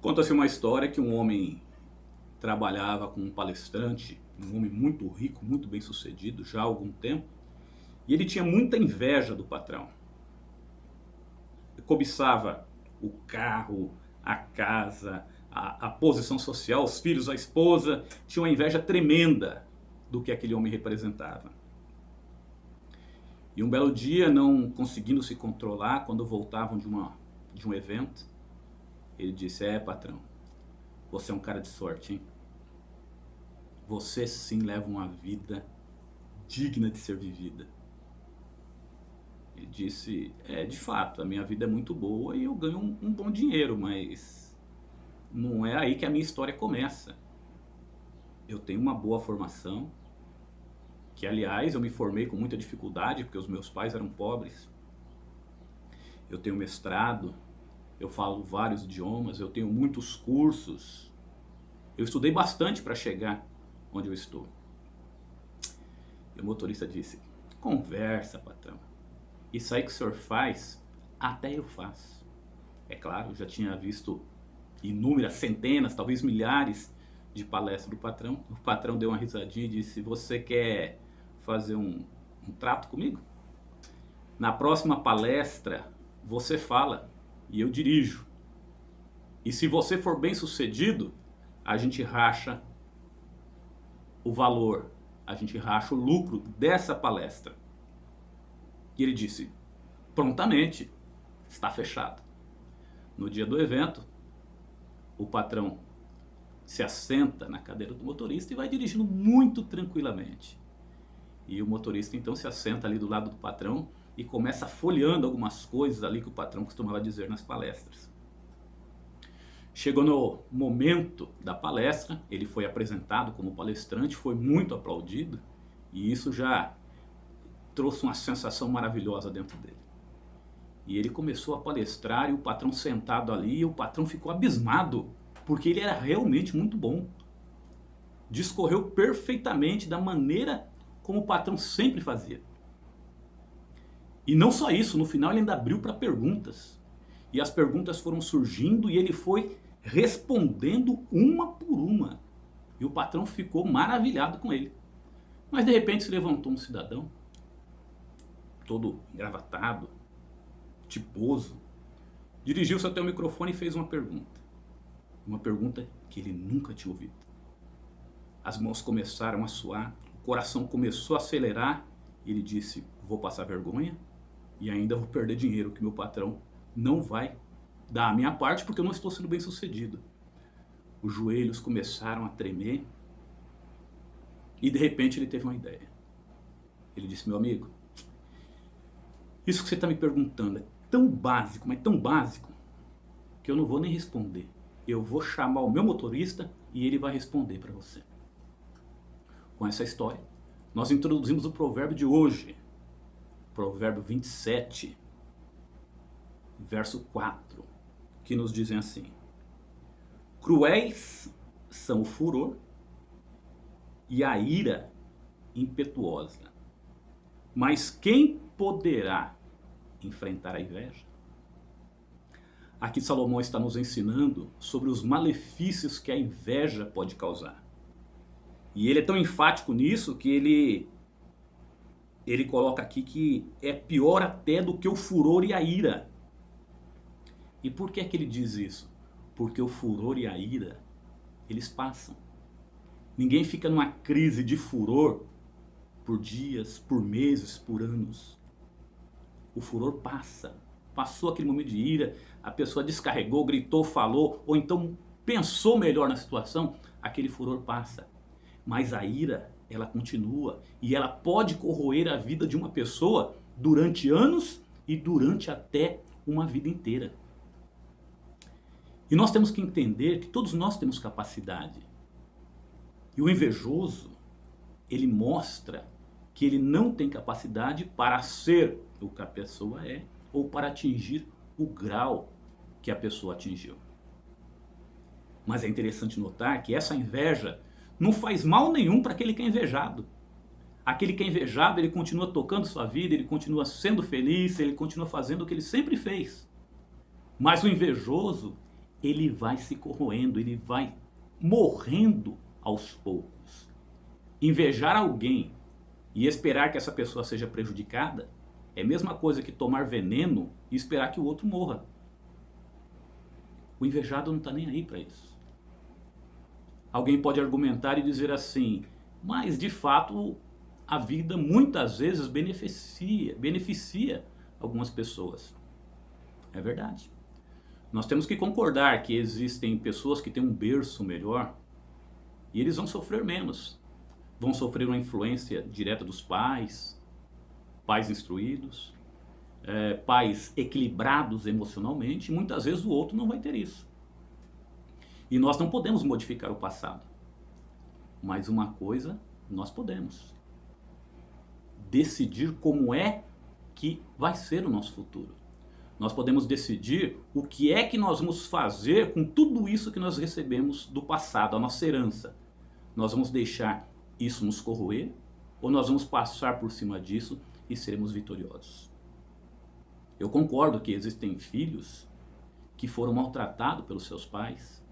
Conta-se uma história que um homem trabalhava com um palestrante, um homem muito rico, muito bem sucedido já há algum tempo, e ele tinha muita inveja do patrão. Ele cobiçava o carro, a casa, a posição social, os filhos, a esposa, tinha uma inveja tremenda do que aquele homem representava. E um belo dia, não conseguindo se controlar, quando voltavam de um evento, ele disse: patrão, você é um cara de sorte, hein? Você sim leva uma vida digna de ser vivida. Ele disse: de fato, a minha vida é muito boa e eu ganho um bom dinheiro, mas não é aí que a minha história começa. Eu tenho uma boa formação, que aliás eu me formei com muita dificuldade, porque os meus pais eram pobres. Eu tenho mestrado, eu falo vários idiomas, eu tenho muitos cursos. Eu estudei bastante para chegar onde eu estou. E o motorista disse: conversa, patrão. Isso aí que o senhor faz, até eu faço. É claro, eu já tinha visto inúmeras, centenas, talvez milhares de palestras do patrão. O patrão deu uma risadinha e disse: você quer fazer um trato comigo? Na próxima palestra, você fala e eu dirijo. E se você for bem sucedido, a gente racha o valor, a gente racha o lucro dessa palestra. E ele disse: prontamente, está fechado. No dia do evento, o patrão se assenta na cadeira do motorista e vai dirigindo muito tranquilamente. E o motorista então se assenta ali do lado do patrão e começa folheando algumas coisas ali que o patrão costumava dizer nas palestras. Chegou no momento da palestra, ele foi apresentado como palestrante, foi muito aplaudido, e isso já trouxe uma sensação maravilhosa dentro dele. E ele começou a palestrar e o patrão sentado ali, e o patrão ficou abismado, porque ele era realmente muito bom. Discorreu perfeitamente da maneira como o patrão sempre fazia. E não só isso, no final ele ainda abriu para perguntas. E as perguntas foram surgindo e ele foi respondendo uma por uma. E o patrão ficou maravilhado com ele. Mas de repente se levantou um cidadão, todo engravatado, tiposo, dirigiu-se até o microfone e fez uma pergunta. Uma pergunta que ele nunca tinha ouvido. As mãos começaram a suar, o coração começou a acelerar e ele disse: vou passar vergonha e ainda vou perder dinheiro que meu patrão não vai dar a minha parte porque eu não estou sendo bem sucedido. Os joelhos começaram a tremer e de repente ele teve uma ideia. Ele disse: meu amigo, isso que você está me perguntando é tão básico, mas tão básico, que eu não vou nem responder. Eu vou chamar o meu motorista e ele vai responder para você. Com essa história, nós introduzimos o provérbio de hoje, provérbio 27, verso 4, que nos dizem assim: cruéis são o furor e a ira impetuosa, mas quem poderá enfrentar a inveja? Aqui Salomão está nos ensinando sobre os malefícios que a inveja pode causar. E ele é tão enfático nisso que ele coloca aqui que é pior até do que o furor e a ira. E por que é que ele diz isso? Porque o furor e a ira, eles passam. Ninguém fica numa crise de furor por dias, por meses, por anos. O furor passa. Passou aquele momento de ira, a pessoa descarregou, gritou, falou, ou então pensou melhor na situação, aquele furor passa. Mas a ira, ela continua e ela pode corroer a vida de uma pessoa durante anos e durante até uma vida inteira. E nós temos que entender que todos nós temos capacidade. E o invejoso, ele mostra que ele não tem capacidade para ser o que a pessoa é ou para atingir o grau que a pessoa atingiu. Mas é interessante notar que essa inveja não faz mal nenhum para aquele que é invejado. Aquele que é invejado, ele continua tocando sua vida, ele continua sendo feliz, ele continua fazendo o que ele sempre fez. Mas o invejoso, ele vai se corroendo, ele vai morrendo aos poucos. Invejar alguém e esperar que essa pessoa seja prejudicada é a mesma coisa que tomar veneno e esperar que o outro morra. O invejado não está nem aí para isso. Alguém pode argumentar e dizer assim, mas de fato a vida muitas vezes beneficia algumas pessoas. É verdade. Nós temos que concordar que existem pessoas que têm um berço melhor e eles vão sofrer menos. Vão sofrer uma influência direta dos pais, pais instruídos, pais equilibrados emocionalmente, e muitas vezes o outro não vai ter isso. E nós não podemos modificar o passado. Mas uma coisa nós podemos: decidir como é que vai ser o nosso futuro. Nós podemos decidir o que é que nós vamos fazer com tudo isso que nós recebemos do passado, a nossa herança. Nós vamos deixar isso nos corroer ou nós vamos passar por cima disso e seremos vitoriosos? Eu concordo que existem filhos que foram maltratados pelos seus pais,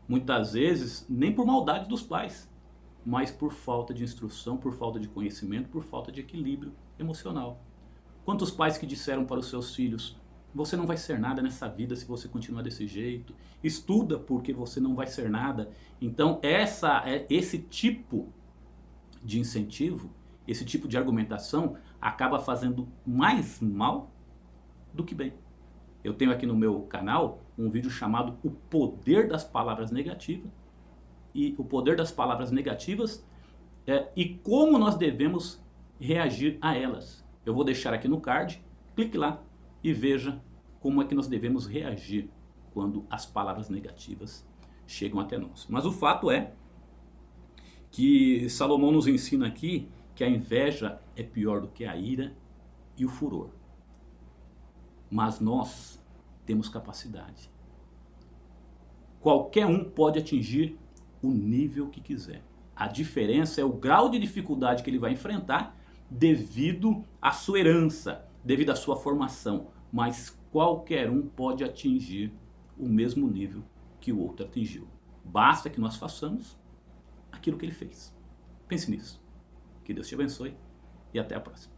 muitas vezes nem por maldade dos pais, mas por falta de instrução, por falta de conhecimento, por falta de equilíbrio emocional. Quantos pais que disseram para os seus filhos: você não vai ser nada nessa vida se você continuar desse jeito, estuda porque você não vai ser nada. Então esse tipo de incentivo, esse tipo de argumentação acaba fazendo mais mal do que bem. Eu tenho aqui no meu canal um vídeo chamado O Poder das Palavras Negativas, e o poder das palavras negativas e como nós devemos reagir a elas. Eu vou deixar aqui no card, clique lá e veja como é que nós devemos reagir quando as palavras negativas chegam até nós. Mas o fato é que Salomão nos ensina aqui que a inveja é pior do que a ira e o furor. Mas nós temos capacidade. Qualquer um pode atingir o nível que quiser. A diferença é o grau de dificuldade que ele vai enfrentar devido à sua herança, devido à sua formação. Mas qualquer um pode atingir o mesmo nível que o outro atingiu. Basta que nós façamos aquilo que ele fez. Pense nisso. Que Deus te abençoe e até a próxima.